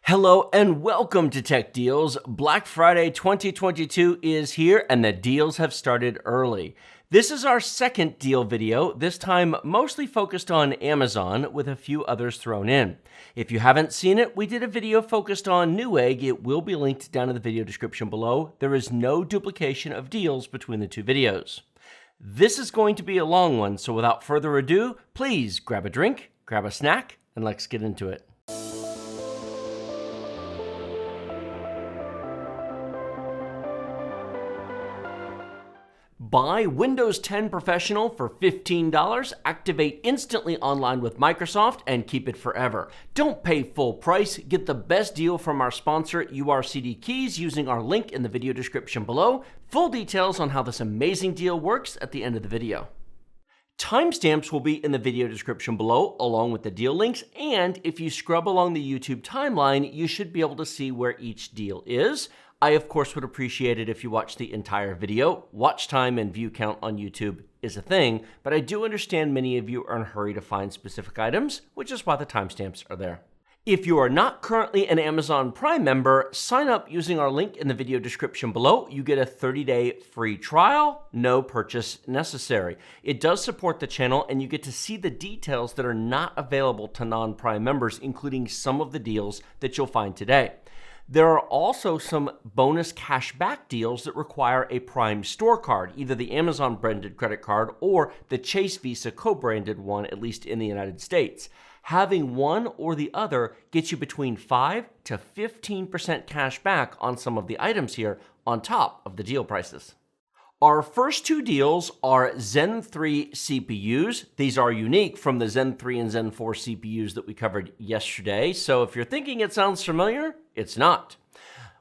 Hello and welcome to Tech Deals. Black Friday 2022 is here and the deals have started early. This is our second deal video, this time mostly focused on Amazon with a few others thrown in. If you haven't seen it, we did a video focused on Newegg. It will be linked down in the video description below. There is no duplication of deals between the two videos. This is going to be a long one, so without further ado, please grab a drink, grab a snack, and let's get into it. Buy Windows 10 Professional for $15, activate instantly online with Microsoft, and keep it forever. Don't pay full price. Get the best deal from our sponsor, URCD Keys, using our link in the video description below. Full details on how this amazing deal works at the end of the video. Timestamps will be in the video description below, along with the deal links, and if you scrub along the YouTube timeline, you should be able to see where each deal is. I, of course, would appreciate it if you watch the entire video. Watch time and view count on YouTube is a thing, but I do understand many of you are in a hurry to find specific items, which is why the timestamps are there. If you are not currently an Amazon Prime member, sign up using our link in the video description below. You get a 30-day free trial, no purchase necessary. It does support the channel, and you get to see the details that are not available to non-Prime members, including some of the deals that you'll find today. There are also some bonus cashback deals that require a Prime store card, either the Amazon branded credit card or the Chase Visa co-branded one, at least in the United States. Having one or the other gets you between 5 to 15% cash back on some of the items here on top of the deal prices. Our first two deals are Zen 3 CPUs. These are unique from the Zen 3 and Zen 4 CPUs that we covered yesterday. So if you're thinking it sounds familiar, it's not.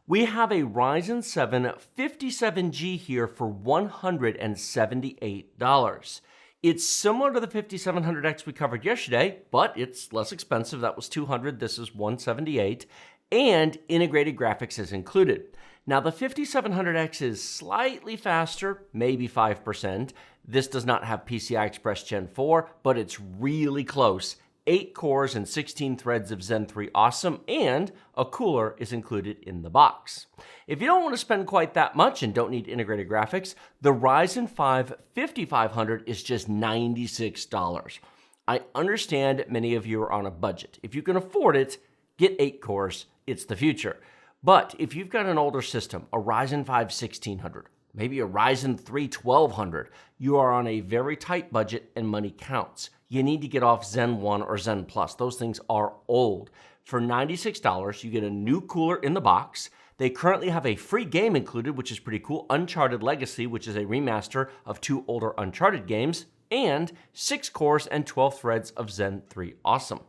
We have a Ryzen 7 57G here for $178. It's similar to the 5700X we covered yesterday, but it's less expensive. That was $200. This is $178. And integrated graphics is included. Now, the 5700X is slightly faster, maybe 5%. This does not have PCI Express Gen 4, but it's really close. 8 cores and 16 threads of Zen 3 awesome, and a cooler is included in the box. If you don't want to spend quite that much and don't need integrated graphics, the Ryzen 5 5500 is just $96. I understand many of you are on a budget. If you can afford it, get 8 cores. It's the future. But if you've got an older system, a Ryzen 5 1600, maybe a Ryzen 3 1200, you are on a very tight budget and money counts. You need to get off Zen 1 or Zen Plus. Those things are old. For $96, you get a new cooler in the box. They currently have a free game included, which is pretty cool, Uncharted Legacy, which is a remaster of 2 older Uncharted games, and 6 cores and 12 threads of Zen 3 awesome.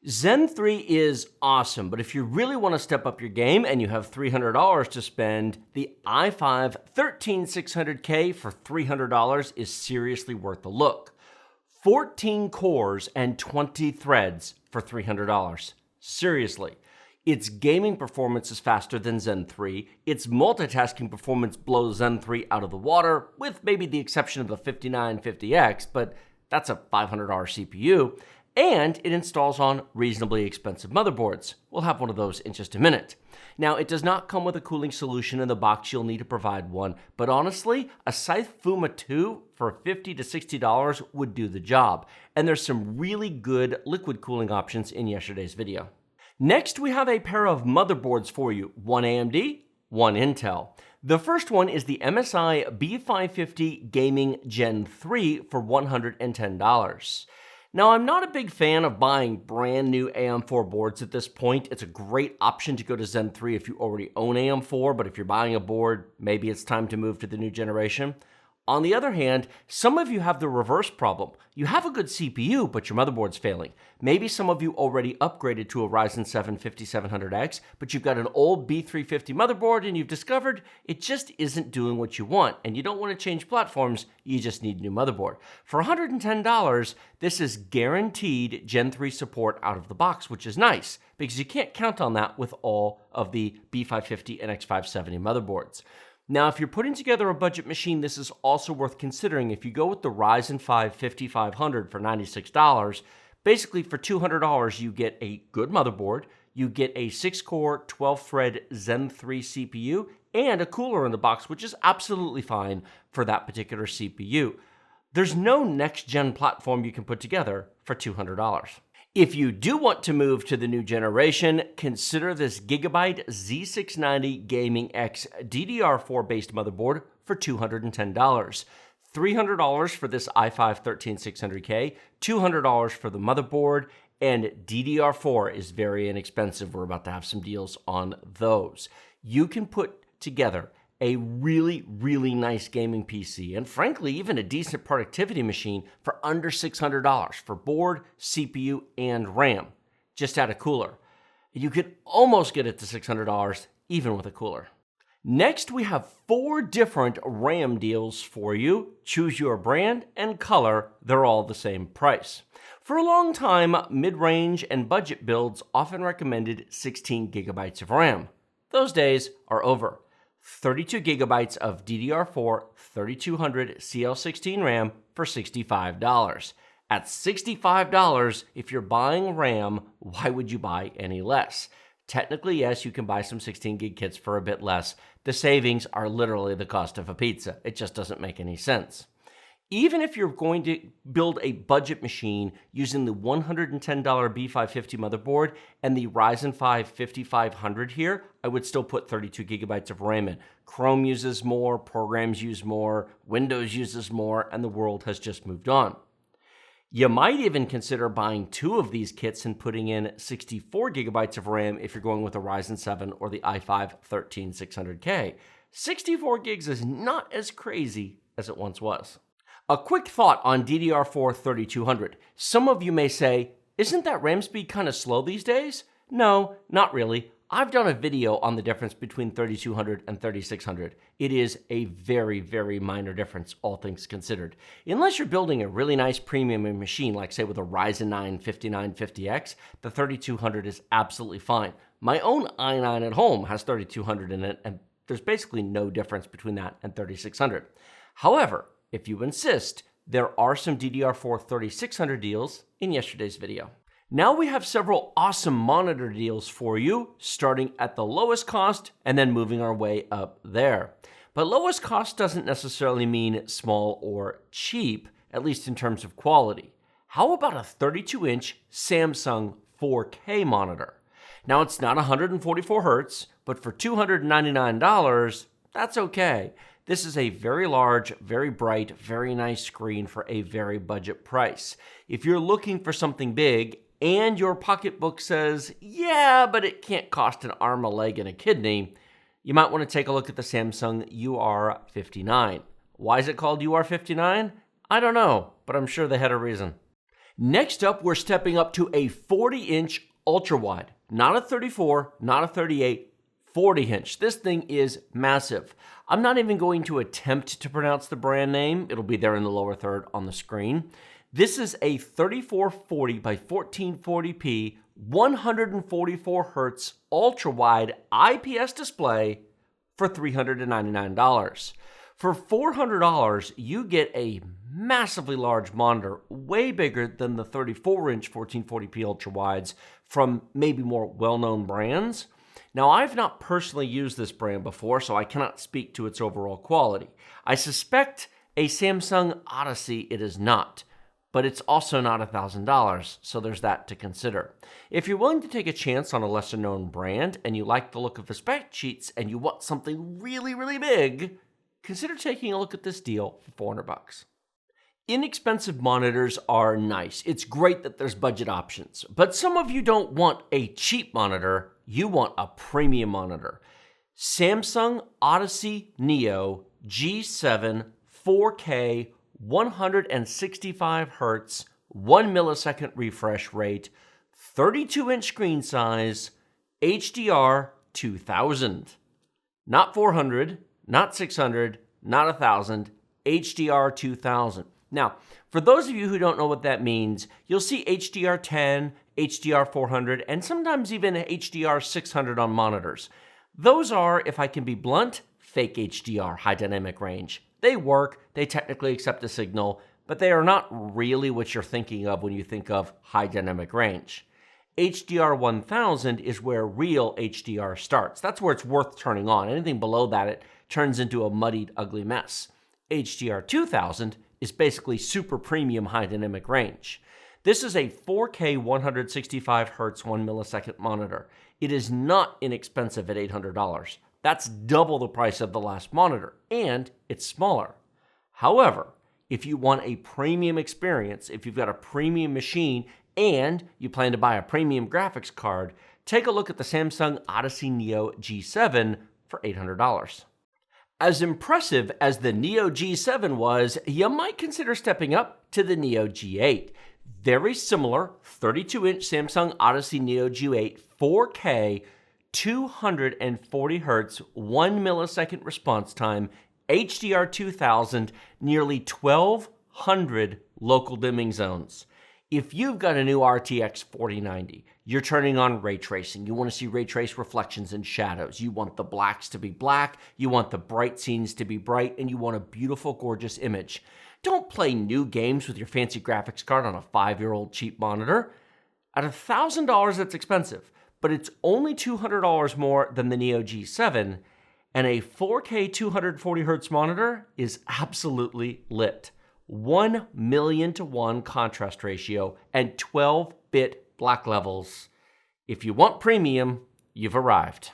Zen 3 is awesome, but if you really want to step up your game and you have $300 to spend, the i5 13600K for $300 is seriously worth a look. 14 cores and 20 threads for $300. Seriously. Its gaming performance is faster than Zen 3. Its multitasking performance blows Zen 3 out of the water, with maybe the exception of the 5950X, but that's a $500 CPU. And it installs on reasonably expensive motherboards. We'll have one of those in just a minute. Now, it does not come with a cooling solution in the box. You'll need to provide one. But honestly, a Scythe Fuma 2 for $50 to $60 would do the job. And there's some really good liquid cooling options in yesterday's video. Next, we have a pair of motherboards for you. One AMD, one Intel. The first one is the MSI B550 Gaming Gen 3 for $110. Now, I'm not a big fan of buying brand new AM4 boards at this point. It's a great option to go to Zen 3 if you already own AM4, but if you're buying a board, maybe it's time to move to the new generation. On the other hand, some of you have the reverse problem. You have a good CPU, but your motherboard's failing. Maybe some of you already upgraded to a Ryzen 7 5700X, but you've got an old B350 motherboard and you've discovered it just isn't doing what you want, and you don't want to change platforms, you just need a new motherboard. For $110, this is guaranteed Gen 3 support out of the box, which is nice, because you can't count on that with all of the B550 and X570 motherboards. Now, if you're putting together a budget machine, this is also worth considering. If you go with the Ryzen 5 5500 for $96, basically for $200, you get a good motherboard, you get a 6-core, 12-thread Zen 3 CPU and a cooler in the box, which is absolutely fine for that particular CPU. There's no next-gen platform you can put together for $200. If you do want to move to the new generation, consider this Gigabyte Z690 Gaming X DDR4-based motherboard for $210. $300 for this i5-13600K, $200 for the motherboard, and DDR4 is very inexpensive. We're about to have some deals on those. You can put together a really, really nice gaming PC, and frankly, even a decent productivity machine for under $600 for board, CPU, and RAM. Just add a cooler. You could almost get it to $600 even with a cooler. Next, we have 4 different RAM deals for you. Choose your brand and color. They're all the same price. For a long time, mid-range and budget builds often recommended 16 gigabytes of RAM. Those days are over. 32 gigabytes of DDR4 3200 CL16 RAM for $65. At $65, if you're buying RAM, why would you buy any less? Technically, yes, you can buy some 16 gig kits for a bit less. The savings are literally the cost of a pizza. It just doesn't make any sense. Even if you're going to build a budget machine using the $110 B550 motherboard and the Ryzen 5 5500 here, I would still put 32 gigabytes of RAM in. Chrome uses more, programs use more, Windows uses more, and the world has just moved on. You might even consider buying 2 of these kits and putting in 64 gigabytes of RAM if you're going with a Ryzen 7 or the i5-13600K. 64 gigs is not as crazy as it once was. A quick thought on DDR4 3200. Some of you may say, isn't that RAM speed kind of slow these days? No, not really. I've done a video on the difference between 3200 and 3600. It is a very, very minor difference, all things considered. Unless you're building a really nice premium machine, like say with a Ryzen 9 5950X, the 3200 is absolutely fine. My own i9 at home has 3200 in it, and there's basically no difference between that and 3600. However, if you insist, there are some DDR4 3600 deals in yesterday's video. Now we have several awesome monitor deals for you, starting at the lowest cost and then moving our way up there. But lowest cost doesn't necessarily mean small or cheap, at least in terms of quality. How about a 32-inch Samsung 4K monitor? Now it's not 144 Hz, but for $299, that's okay. This is a very large, very bright, very nice screen for a very budget price. If you're looking for something big and your pocketbook says, yeah, but it can't cost an arm, a leg, and a kidney, you might want to take a look at the Samsung UR59. Why is it called UR59? I don't know, but I'm sure they had a reason. Next up, we're stepping up to a 40-inch ultra-wide. Not a 34, not a 38, 40-inch. This thing is massive. I'm not even going to attempt to pronounce the brand name. It'll be there in the lower third on the screen. This is a 3440 by 1440p, 144 Hz ultra-wide IPS display for $399. For $400, you get a massively large monitor, way bigger than the 34-inch 1440p ultra-wides from maybe more well-known brands. Now, I've not personally used this brand before, so I cannot speak to its overall quality. I suspect a Samsung Odyssey it is not, but it's also not $1,000, so there's that to consider. If you're willing to take a chance on a lesser-known brand and you like the look of the spec sheets and you want something really, really big, consider taking a look at this deal for $400. Inexpensive monitors are nice. It's great that there's budget options, but some of you don't want a cheap monitor, you want a premium monitor. Samsung Odyssey Neo G7 4K 165 Hz, 1 millisecond refresh rate, 32-inch screen size, HDR 2000. Not 400, not 600, not 1000, HDR 2000. Now, for those of you who don't know what that means, you'll see HDR 10, HDR 400, and sometimes even HDR 600 on monitors. Those are, if I can be blunt, fake HDR, high dynamic range. They work, they technically accept the signal, but they are not really what you're thinking of when you think of high dynamic range. HDR 1000 is where real HDR starts. That's where it's worth turning on. Anything below that, it turns into a muddied, ugly mess. HDR 2000 is basically super premium high dynamic range. This is a 4K 165 Hz 1 millisecond monitor. It is not inexpensive at $800. That's double the price of the last monitor, and it's smaller. However, if you want a premium experience, if you've got a premium machine, and you plan to buy a premium graphics card, take a look at the Samsung Odyssey Neo G7 for $800. As impressive as the Neo G7 was, you might consider stepping up to the Neo G8. Very similar 32-inch Samsung Odyssey Neo G8 4K 240 Hz 1 millisecond response time, HDR 2000, nearly 1,200 local dimming zones. If you've got a new RTX 4090, you're turning on ray tracing. You want to see ray trace reflections and shadows. You want the blacks to be black, you want the bright scenes to be bright, and you want a beautiful, gorgeous image. Don't play new games with your fancy graphics card on a 5-year-old cheap monitor. At $1,000, that's expensive, but it's only $200 more than the Neo G7, and a 4K 240 Hz monitor is absolutely lit. 1,000,000 to 1 contrast ratio and 12-bit black levels. If you want premium, you've arrived.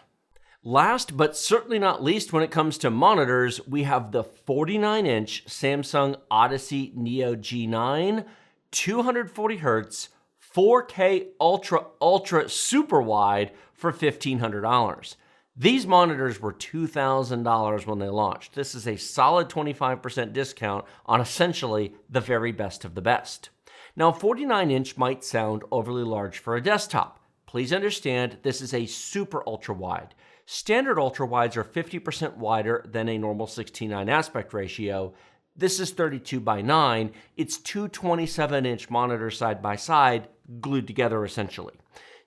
Last but certainly not least when it comes to monitors, we have the 49-inch Samsung Odyssey Neo G9, 240 Hz, 4K ultra super wide for $1,500. These monitors were $2,000 when they launched. This is a solid 25% discount on essentially the very best of the best. Now, 49-inch might sound overly large for a desktop. Please understand this is a super ultra wide. Standard ultra wides are 50% wider than a normal 16:9 aspect ratio. This is 32:9. It's two 27-inch monitors side by side, glued together essentially.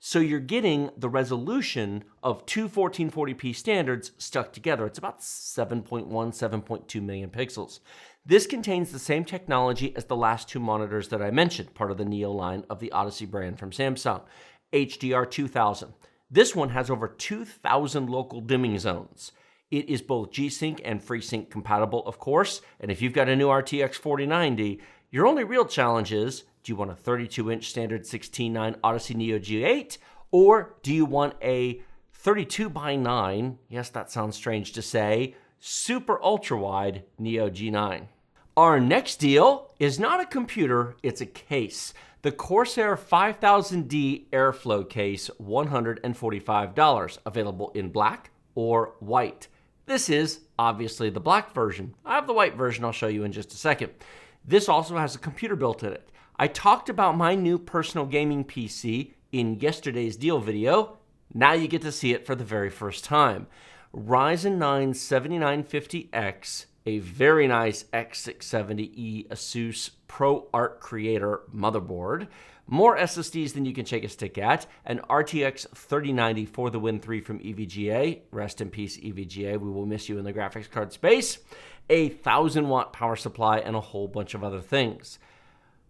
So you're getting the resolution of two 1440p standards stuck together. It's about 7.1, 7.2 million pixels. This contains the same technology as the last two monitors that I mentioned, part of the Neo line of the Odyssey brand from Samsung, HDR 2000. This one has over 2,000 local dimming zones. It is both G-Sync and FreeSync compatible, of course, and if you've got a new RTX 4090, your only real challenge is, do you want a 32-inch standard 16:9 Odyssey Neo G8, or do you want a 32:9, yes, that sounds strange to say, super ultra-wide Neo G9? Our next deal is not a computer, it's a case. The Corsair 5000D Airflow case, $145, available in black or white. This is obviously the black version. I have the white version I'll show you in just a second. This also has a computer built in it. I talked about my new personal gaming PC in yesterday's deal video. Now you get to see it for the very first time. Ryzen 9 7950X, a very nice X670E Asus ProArt Creator motherboard, more SSDs than you can shake a stick at, an RTX 3090 for the Win 3 from EVGA, rest in peace EVGA, we will miss you in the graphics card space, a 1000-watt power supply, and a whole bunch of other things.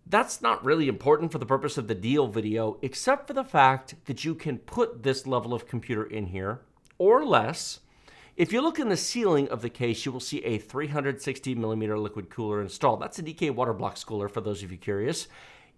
That's not really important for the purpose of the deal video, except for the fact that you can put this level of computer in here, or less. If you look in the ceiling of the case, you will see a 360mm liquid cooler installed. That's a DK water block cooler, for those of you curious.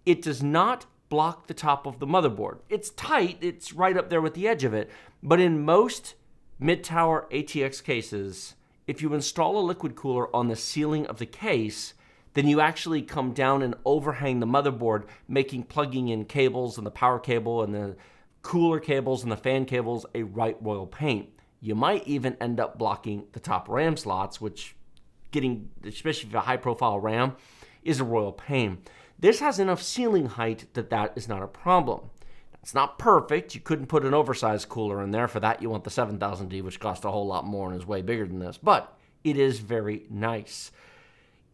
It does not block the top of the motherboard. It's tight, it's right up there with the edge of it, but in most mid-tower ATX cases, if you install a liquid cooler on the ceiling of the case, then you actually come down and overhang the motherboard, making plugging in cables and the power cable and the cooler cables and the fan cables a right royal pain. You might even end up blocking the top RAM slots, which getting, especially for a high-profile RAM, is a royal pain. This has enough ceiling height that that is not a problem. It's not perfect. You couldn't put an oversized cooler in there. For that, you want the 7000D, which costs a whole lot more and is way bigger than this. But it is very nice.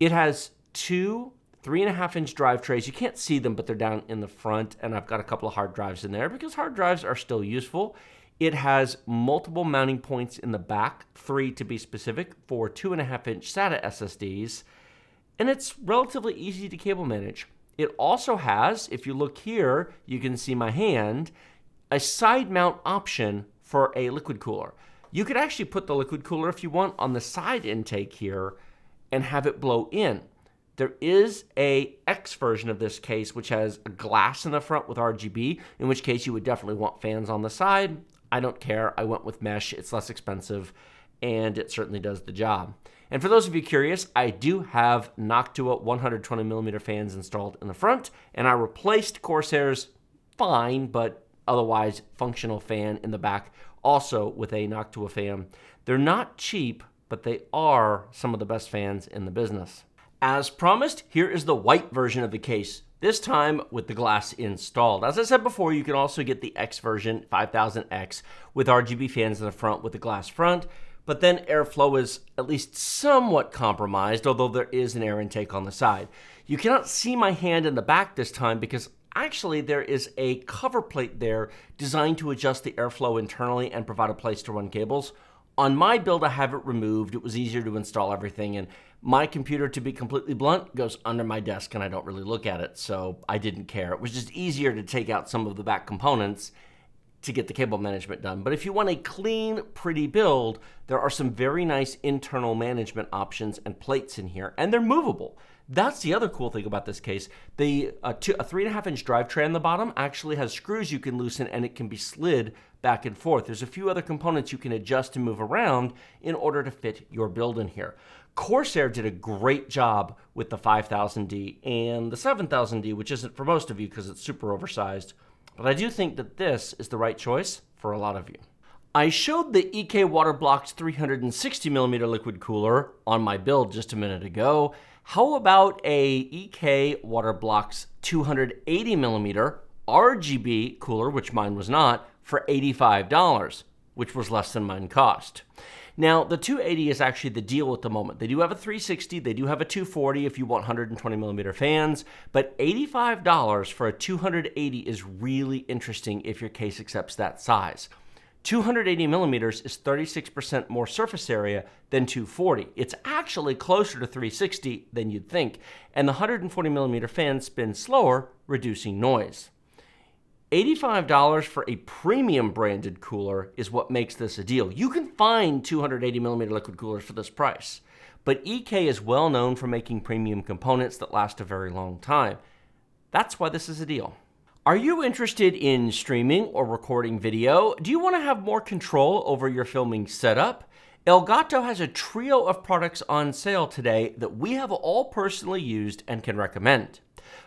It has two 3.5-inch drive trays. You can't see them, but they're down in the front, and I've got a couple of hard drives in there because hard drives are still useful. It has multiple mounting points in the back, 3 to be specific, for 2.5-inch SATA SSDs, and it's relatively easy to cable manage. It also has, if you look here, you can see my hand, a side mount option for a liquid cooler. You could actually put the liquid cooler, if you want, on the side intake here and have it blow in. There is a X version of this case which has a glass in the front with RGB, in which case you would definitely want fans on the side. I don't care. I went with mesh. It's less expensive, and it certainly does the job. And for those of you curious, I do have Noctua 120mm fans installed in the front, and I replaced Corsair's fine but otherwise functional fan in the back, also with a Noctua fan. They're not cheap, but they are some of the best fans in the business. As promised, here is the white version of the case, this time with the glass installed. As I said before, you can also get the X version, 5000X, with RGB fans in the front with the glass front, but then airflow is at least somewhat compromised, although there is an air intake on the side. You cannot see my hand in the back this time because actually there is a cover plate there designed to adjust the airflow internally and provide a place to run cables. On my build, I have it removed. It was easier to install everything, and my computer, to be completely blunt, goes under my desk and I don't really look at it, so I didn't care. It was just easier to take out some of the back components to get the cable management done. But if you want a clean, pretty build, there are some very nice internal management options and plates in here, and they're movable. That's the other cool thing about this case. A 3.5-inch drive tray on the bottom actually has screws you can loosen, and it can be slid back and forth. There's a few other components you can adjust and move around in order to fit your build in here. Corsair did a great job with the 5000D and the 7000D, which isn't for most of you because it's super oversized. But I do think that this is the right choice for a lot of you. I showed the EK Waterblock's 360mm liquid cooler on my build just a minute ago. How about a EK Waterblock's 280mm RGB cooler, which mine was not, for $85, which was less than mine cost? Now, the 280 is actually the deal at the moment. They do have a 360, they do have a 240 if you want 120mm fans, but $85 for a 280 is really interesting if your case accepts that size. 280mm is 36% more surface area than 240. It's actually closer to 360 than you'd think, and the 140mm fans spin slower, reducing noise. $85 for a premium branded cooler is what makes this a deal. You can find 280mm liquid coolers for this price, but EK is well known for making premium components that last a very long time. That's why this is a deal. Are you interested in streaming or recording video? Do you want to have more control over your filming setup? Elgato has a trio of products on sale today that we have all personally used and can recommend.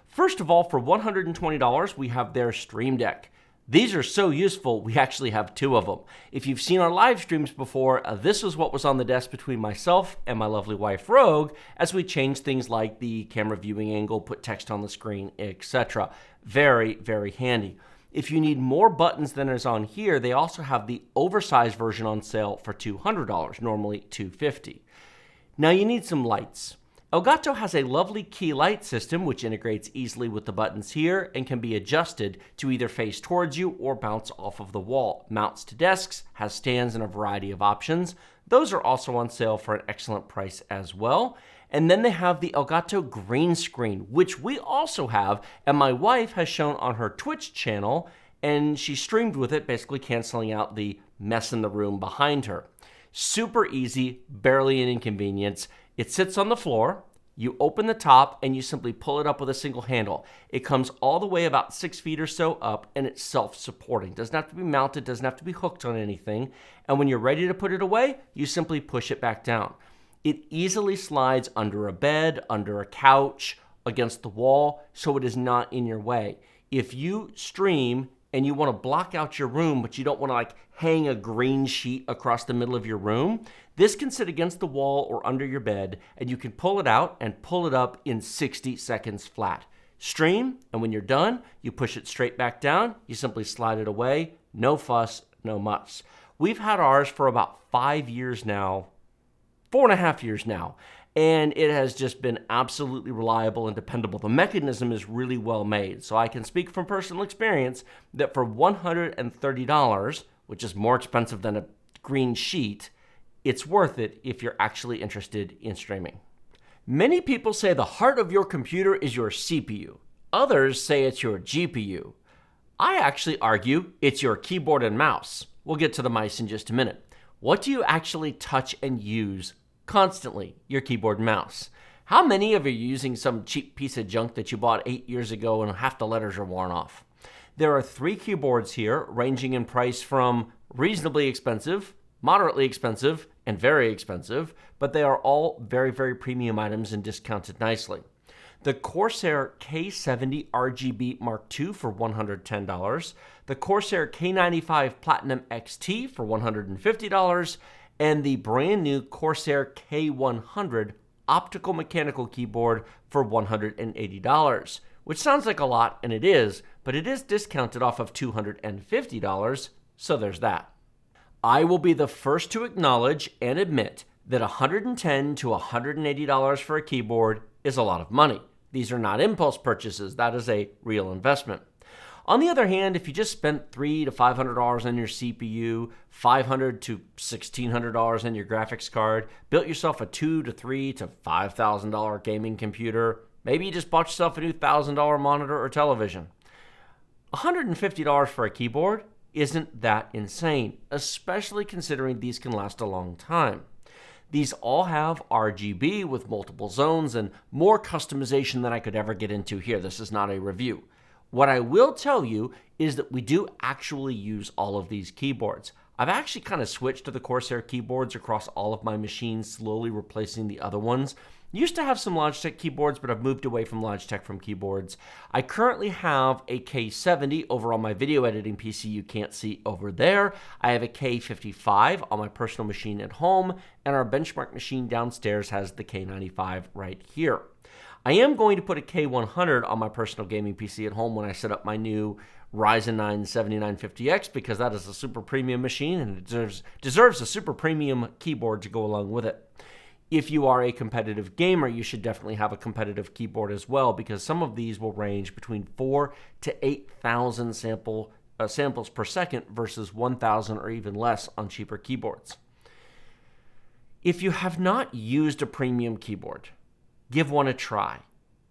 First of all, for $120, we have their Stream Deck. These are so useful, we actually have two of them. If you've seen our live streams before, this was what was on the desk between myself and my lovely wife, Rogue, as we changed things like the camera viewing angle, put text on the screen, etc. Very, very handy. If you need more buttons than is on here, they also have the oversized version on sale for $200, normally $250. Now you need some lights. Elgato has a lovely key light system which integrates easily with the buttons here and can be adjusted to either face towards you or bounce off of the wall. Mounts to desks, has stands and a variety of options. Those are also on sale for an excellent price as well. And then they have the Elgato green screen, which we also have, and my wife has shown on her Twitch channel, and she streamed with it, basically canceling out the mess in the room behind her. Super easy, barely an inconvenience. It sits on the floor, you open the top, and you simply pull it up with a single handle. It comes all the way about 6 feet or so up, and it's self-supporting. Doesn't have to be mounted, doesn't have to be hooked on anything. And when you're ready to put it away, you simply push it back down. It easily slides under a bed, under a couch, against the wall, so it is not in your way. If you stream and you want to block out your room, but you don't want to hang a green sheet across the middle of your room, this can sit against the wall or under your bed, and you can pull it out and pull it up in 60 seconds flat. Stream, and when you're done, you push it straight back down, you simply slide it away, no fuss, no muss. We've had ours for about 5 years now, 4.5 years now, and it has just been absolutely reliable and dependable. The mechanism is really well made, so I can speak from personal experience that for $130, which is more expensive than a green sheet, it's worth it if you're actually interested in streaming. Many people say the heart of your computer is your CPU. Others say it's your GPU. I actually argue it's your keyboard and mouse. We'll get to the mice in just a minute. What do you actually touch and use constantly? Your keyboard and mouse. How many of you are using some cheap piece of junk that you bought 8 years ago and half the letters are worn off? There are 3 keyboards here, ranging in price from reasonably expensive, moderately expensive, and very expensive, but they are all very, very premium items and discounted nicely. The Corsair K70 RGB Mark II for $110, the Corsair K95 Platinum XT for $150, and the brand new Corsair K100 optical mechanical keyboard for $180, which sounds like a lot, and it is, but it is discounted off of $250, so there's that. I will be the first to acknowledge and admit that $110 to $180 for a keyboard is a lot of money. These are not impulse purchases. That is a real investment. On the other hand, if you just spent $300 to $500 on your CPU, $500 to $1,600 on your graphics card, built yourself a $2,000 to $3,000 to $5,000 gaming computer, maybe you just bought yourself a new $1,000 monitor or television, $150 for a keyboard isn't that insane, especially considering these can last a long time. These all have RGB with multiple zones and more customization than I could ever get into here. This is not a review. What I will tell you is that we do actually use all of these keyboards. I've actually kind of switched to the Corsair keyboards across all of my machines, slowly replacing the other ones. Used to have some Logitech keyboards, but I've moved away from Logitech from keyboards. I currently have a K70 over on my video editing PC you can't see over there. I have a K55 on my personal machine at home, and our benchmark machine downstairs has the K95 right here. I am going to put a K100 on my personal gaming PC at home when I set up my new Ryzen 9 7950X because that is a super premium machine and it deserves a super premium keyboard to go along with it. If you are a competitive gamer, you should definitely have a competitive keyboard as well because some of these will range between 4,000 to 8,000 samples per second versus 1,000 or even less on cheaper keyboards. If you have not used a premium keyboard, give one a try.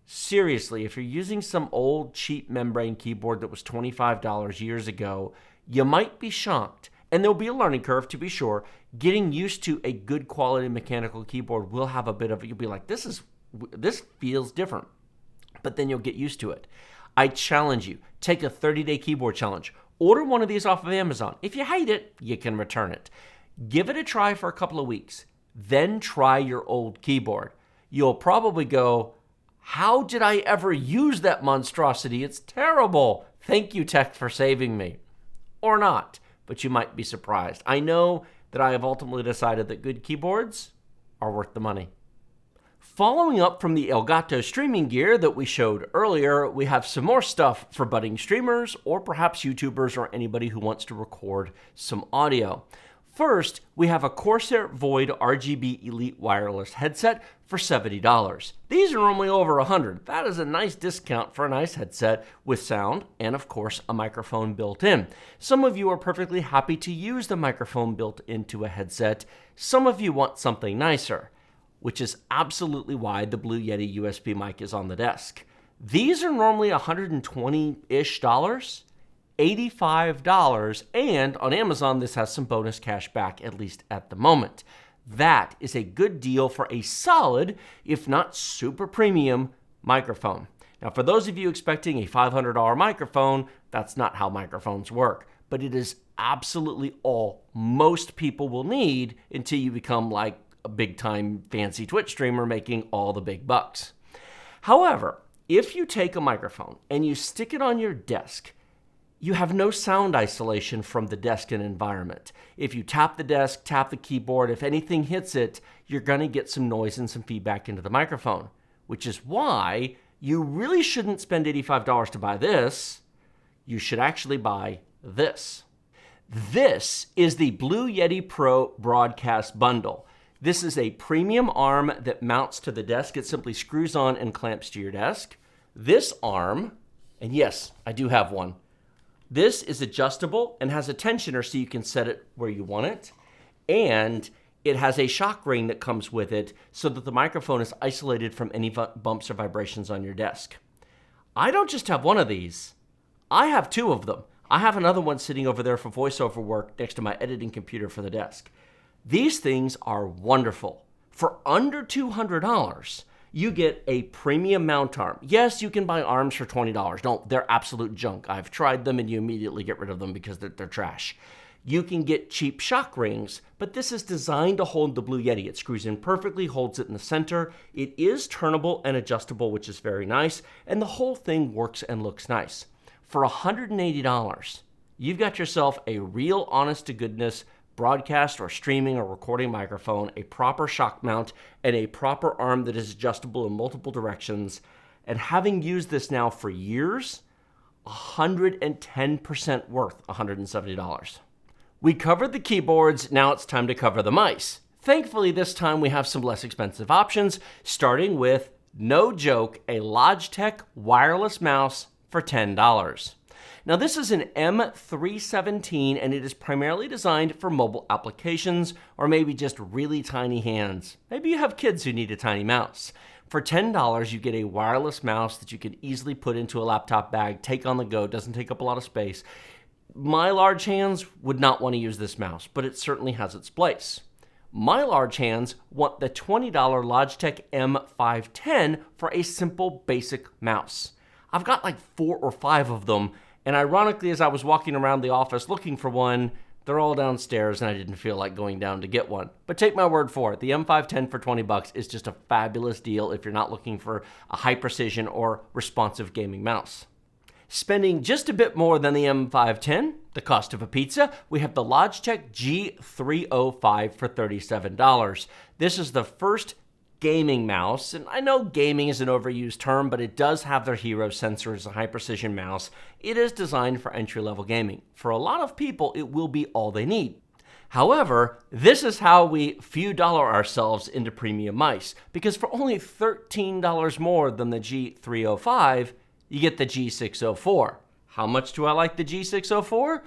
Seriously, if you're using some old cheap membrane keyboard that was $25 years ago, you might be shocked. And there'll be a learning curve, to be sure. Getting used to a good quality mechanical keyboard will have a bit of, you'll be like, this feels different. But then you'll get used to it. I challenge you, take a 30-day keyboard challenge. Order one of these off of Amazon. If you hate it, you can return it. Give it a try for a couple of weeks. Then try your old keyboard. You'll probably go, how did I ever use that monstrosity? It's terrible. Thank you, tech, for saving me. Or not. But you might be surprised. I know that I have ultimately decided that good keyboards are worth the money. Following up from the Elgato streaming gear that we showed earlier, we have some more stuff for budding streamers or perhaps YouTubers or anybody who wants to record some audio. First, we have a Corsair Void RGB Elite wireless headset for $70. These are normally over $100. That is a nice discount for a nice headset with sound and, of course, a microphone built in. Some of you are perfectly happy to use the microphone built into a headset. Some of you want something nicer, which is absolutely why the Blue Yeti USB mic is on the desk. These are normally $120-ish, $85, and on Amazon, this has some bonus cash back, at least at the moment. That is a good deal for a solid, if not super premium, microphone. Now, for those of you expecting a $500 microphone, that's not how microphones work, but it is absolutely all most people will need until you become like a big-time fancy Twitch streamer making all the big bucks. However, if you take a microphone and you stick it on your desk, you have no sound isolation from the desk and environment. If you tap the desk, tap the keyboard, if anything hits it, you're going to get some noise and some feedback into the microphone, which is why you really shouldn't spend $85 to buy this. You should actually buy this. This is the Blue Yeti Pro Broadcast Bundle. This is a premium arm that mounts to the desk. It simply screws on and clamps to your desk. This arm, and yes, I do have one. This is adjustable and has a tensioner so you can set it where you want it. And it has a shock ring that comes with it so that the microphone is isolated from any bumps or vibrations on your desk. I don't just have one of these. I have two of them. I have another one sitting over there for voiceover work next to my editing computer for the desk. These things are wonderful. For under $200, you get a premium mount arm. Yes, you can buy arms for $20. No, they're absolute junk. I've tried them and you immediately get rid of them because they're trash. You can get cheap shock rings, but this is designed to hold the Blue Yeti. It screws in perfectly, holds it in the center. It is turnable and adjustable, which is very nice, and the whole thing works and looks nice. For $180, you've got yourself a real honest-to-goodness broadcast or streaming or recording microphone, a proper shock mount, and a proper arm that is adjustable in multiple directions. And having used this now for years, 110% worth $170. We covered the keyboards, now it's time to cover the mice. Thankfully, this time we have some less expensive options, starting with, no joke, a Logitech wireless mouse for $10. Now this is an M317 and it is primarily designed for mobile applications or maybe just really tiny hands. Maybe you have kids who need a tiny mouse. For $10, you get a wireless mouse that you can easily put into a laptop bag, take on the go, doesn't take up a lot of space. My large hands would not want to use this mouse, but it certainly has its place. My large hands want the $20 Logitech M510 for a simple basic mouse. I've got like 4 or 5 of them, and ironically, as I was walking around the office looking for one, they're all downstairs and I didn't feel like going down to get one. But take my word for it, the M510 for $20 is just a fabulous deal if you're not looking for a high precision or responsive gaming mouse. Spending just a bit more than the M510, the cost of a pizza, we have the Logitech G305 for $37. This is the first gaming mouse, and I know gaming is an overused term, but it does have their hero sensor as a high-precision mouse. It is designed for entry-level gaming. For a lot of people, it will be all they need. However, this is how we few dollar ourselves into premium mice, because for only $13 more than the G305, you get the G604. How much do I like the G604?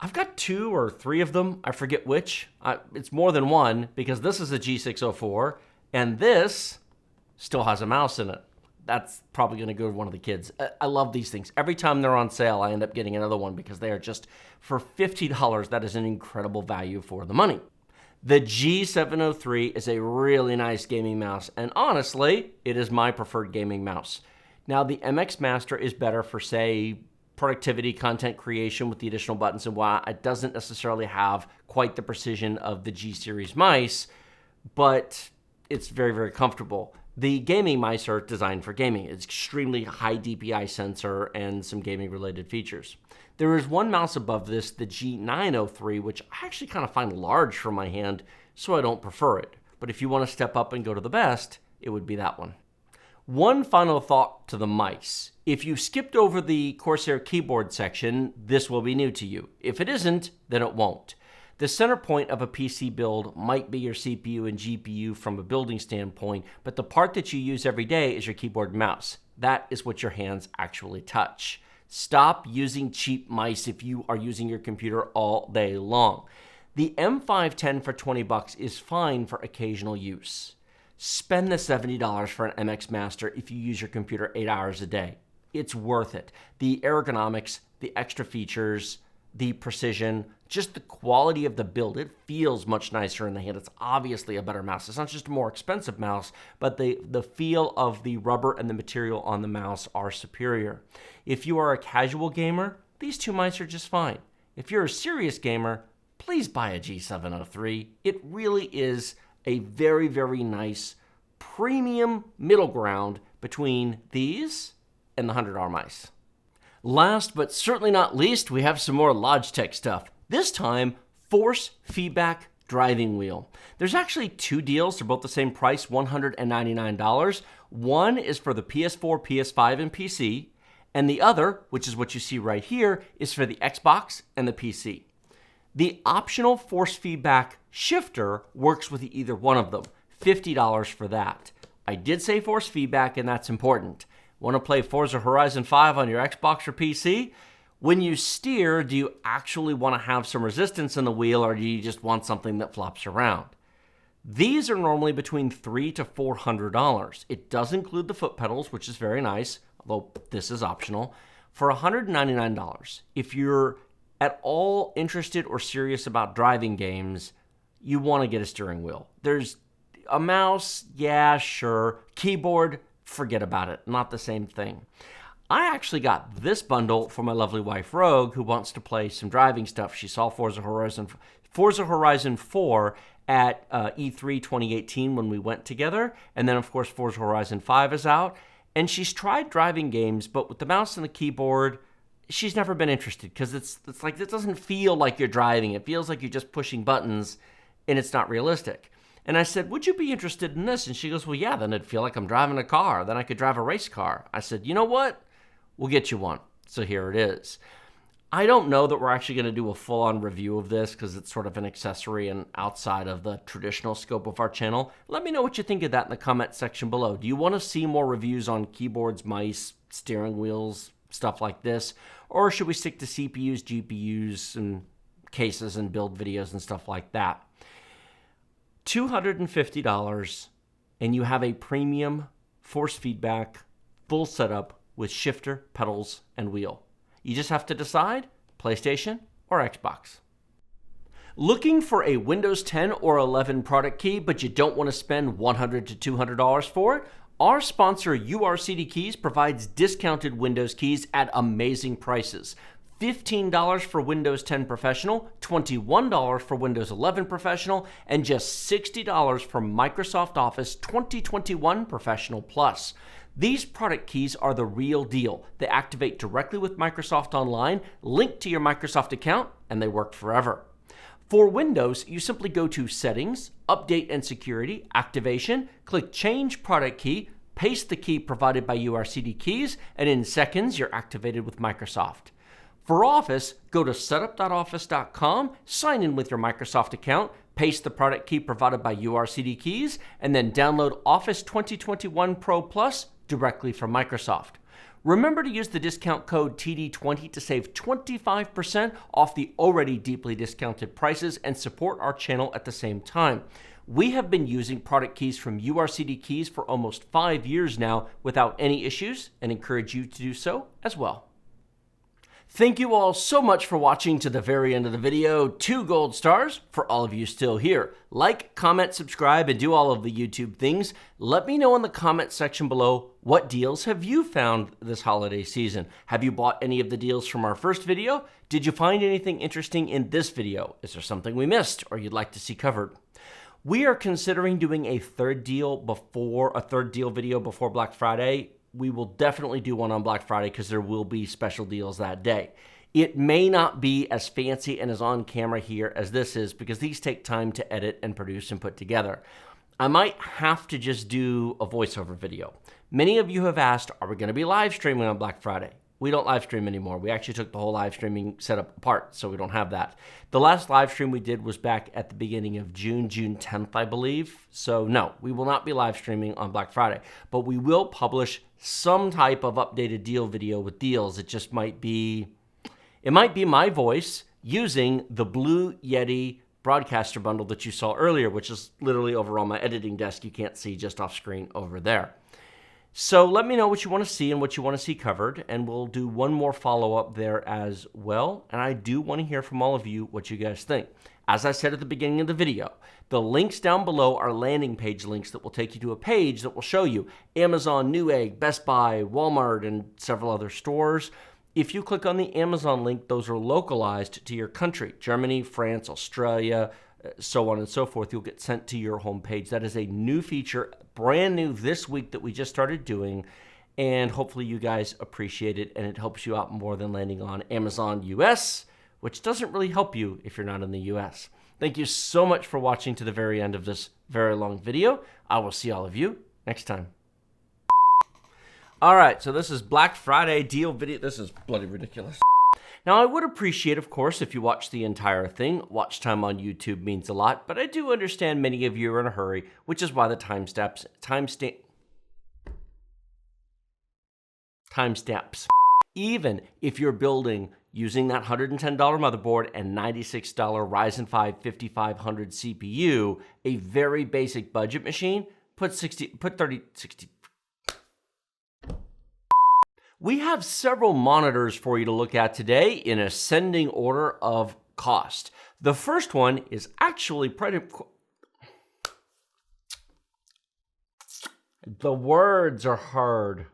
I've got 2 or 3 of them. I forget which. It's more than one, because this is a G604, and this still has a mouse in it. That's probably going to go to one of the kids. I love these things. Every time they're on sale, I end up getting another one because they are just, for $50, that is an incredible value for the money. The G703 is a really nice gaming mouse, and honestly, it is my preferred gaming mouse. Now, the MX Master is better for, say, productivity, content creation with the additional buttons and whatnot. It doesn't necessarily have quite the precision of the G series mice, but it's very, very comfortable. The gaming mice are designed for gaming. It's extremely high DPI sensor and some gaming related features. There is one mouse above this, the G903, which I actually kind of find large for my hand, so I don't prefer it. But if you want to step up and go to the best, it would be that one. One final thought to the mice. If you skipped over the Corsair keyboard section, this will be new to you. If it isn't, then it won't. The center point of a PC build might be your CPU and GPU from a building standpoint, but the part that you use every day is your keyboard and mouse. That is what your hands actually touch. Stop using cheap mice if you are using your computer all day long. The M510 for $20 is fine for occasional use. Spend the $70 for an MX Master if you use your computer 8 hours a day. It's worth it. The ergonomics, the extra features, the precision, just the quality of the build. It feels much nicer in the hand. It's obviously a better mouse. It's not just a more expensive mouse, but the feel of the rubber and the material on the mouse are superior. If you are a casual gamer, these two mice are just fine. If you're a serious gamer, please buy a G703. It really is a very, very nice premium middle ground between these and the $100 mice. Last but certainly not least, we have some more Logitech stuff. This time, force feedback driving wheel. There's actually 2 deals. They're both the same price, $199. One is for the PS4, PS5, and PC, and the other, which is what you see right here, is for the Xbox and the PC. The optional force feedback shifter works with either one of them, $50 for that. I did say force feedback, and that's important. Want to play Forza Horizon 5 on your Xbox or PC? When you steer, do you actually want to have some resistance in the wheel, or do you just want something that flops around? These are normally between $300 to $400. It does include the foot pedals, which is very nice. although this is optional, for $199. If you're at all interested or serious about driving games, you want to get a steering wheel. There's a mouse, yeah, sure. Keyboard, forget about it. Not the same thing. I actually got this bundle for my lovely wife, Rogue, who wants to play some driving stuff. She saw Forza Horizon 4 at E3 2018 when we went together. And then, of course, Forza Horizon 5 is out. And she's tried driving games, but with the mouse and the keyboard, she's never been interested because it's like, it doesn't feel like you're driving. It feels like you're just pushing buttons, and it's not realistic. And I said, would you be interested in this? And she goes, well, yeah, then it'd feel like I'm driving a car. Then I could drive a race car. I said, you know what? We'll get you one. So here it is. I don't know that we're actually going to do a full-on review of this because it's sort of an accessory and outside of the traditional scope of our channel. Let me know what you think of that in the comment section below. Do you want to see more reviews on keyboards, mice, steering wheels, stuff like this? Or should we stick to CPUs, GPUs, and cases and build videos and stuff like that? $250, and you have a premium force feedback full setup with shifter, pedals, and wheel. You just have to decide PlayStation or Xbox. Looking for a Windows 10 or 11 product key, but you don't want to spend $100 to $200 for it? Our sponsor, URCD Keys, provides discounted Windows keys at amazing prices. $15 for Windows 10 Professional, $21 for Windows 11 Professional, and just $60 for Microsoft Office 2021 Professional Plus. These product keys are the real deal. They activate directly with Microsoft Online, link to your Microsoft account, and they work forever. For Windows, you simply go to Settings, Update and Security, Activation, click Change Product Key, paste the key provided by URCD Keys, and in seconds, you're activated with Microsoft. For Office, go to setup.office.com, sign in with your Microsoft account, paste the product key provided by URCD Keys, and then download Office 2021 Pro Plus directly from Microsoft. Remember to use the discount code TD20 to save 25% off the already deeply discounted prices and support our channel at the same time. We have been using product keys from URCD Keys for almost 5 years now without any issues and encourage you to do so as well. Thank you all so much for watching to the very end of the video. 2 gold stars for all of you still here. Like, comment, subscribe, and do all of the YouTube things. Let me know in the comment section below, what deals have you found this holiday season? Have you bought any of the deals from our first video? Did you find anything interesting in this video? Is there something we missed or you'd like to see covered? We are considering doing a third deal video before Black Friday. We will definitely do one on Black Friday because there will be special deals that day. It may not be as fancy and as on camera here as this is because these take time to edit and produce and put together. I might have to just do a voiceover video. Many of you have asked, are we going to be live streaming on Black Friday? We don't live stream anymore. We actually took the whole live streaming setup apart, so we don't have that. The last live stream we did was back at the beginning of June 10th, I believe. So no, we will not be live streaming on Black Friday, but we will publish some type of updated deal video with deals. It just might be my voice using the Blue Yeti broadcaster bundle that you saw earlier, which is literally over on my editing desk. You can't see, just off screen over there. So let me know what you want to see and what you want to see covered, and we'll do one more follow-up there as well. And I do want to hear from all of you what you guys think. As I said at the beginning of the video, the links down below are landing page links that will take you to a page that will show you Amazon, Newegg, Best Buy, Walmart, and several other stores. If you click on the Amazon link, those are localized to your country, Germany, France, Australia, so on and so forth. You'll get sent to your home page. That is a new feature, brand new this week, that we just started doing, and hopefully you guys appreciate it, and it helps you out more than landing on Amazon US, which doesn't really help you if you're not in the US. Thank you so much for watching to the very end of this very long video. I will see all of you next time. All right, so this is Black Friday deal video. This is bloody ridiculous. Now, I would appreciate, of course, if you watch the entire thing. Watch time on YouTube means a lot, but I do understand many of you are in a hurry, which is why the timestamps. Even if you're building using that $110 motherboard and $96 Ryzen 5 5500 CPU, a very basic budget machine, put We have several monitors for you to look at today in ascending order of cost. The first one is actually pretty... The words are hard.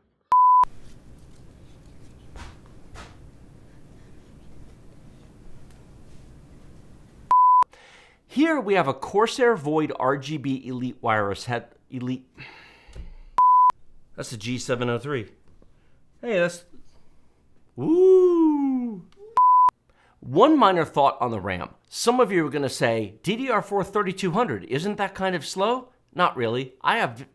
Here we have a Corsair Void RGB Elite wireless head. That's the G703. Hey, that's... Ooh. One minor thought on the RAM. Some of you are going to say, DDR4 3200, isn't that kind of slow? Not really. I have...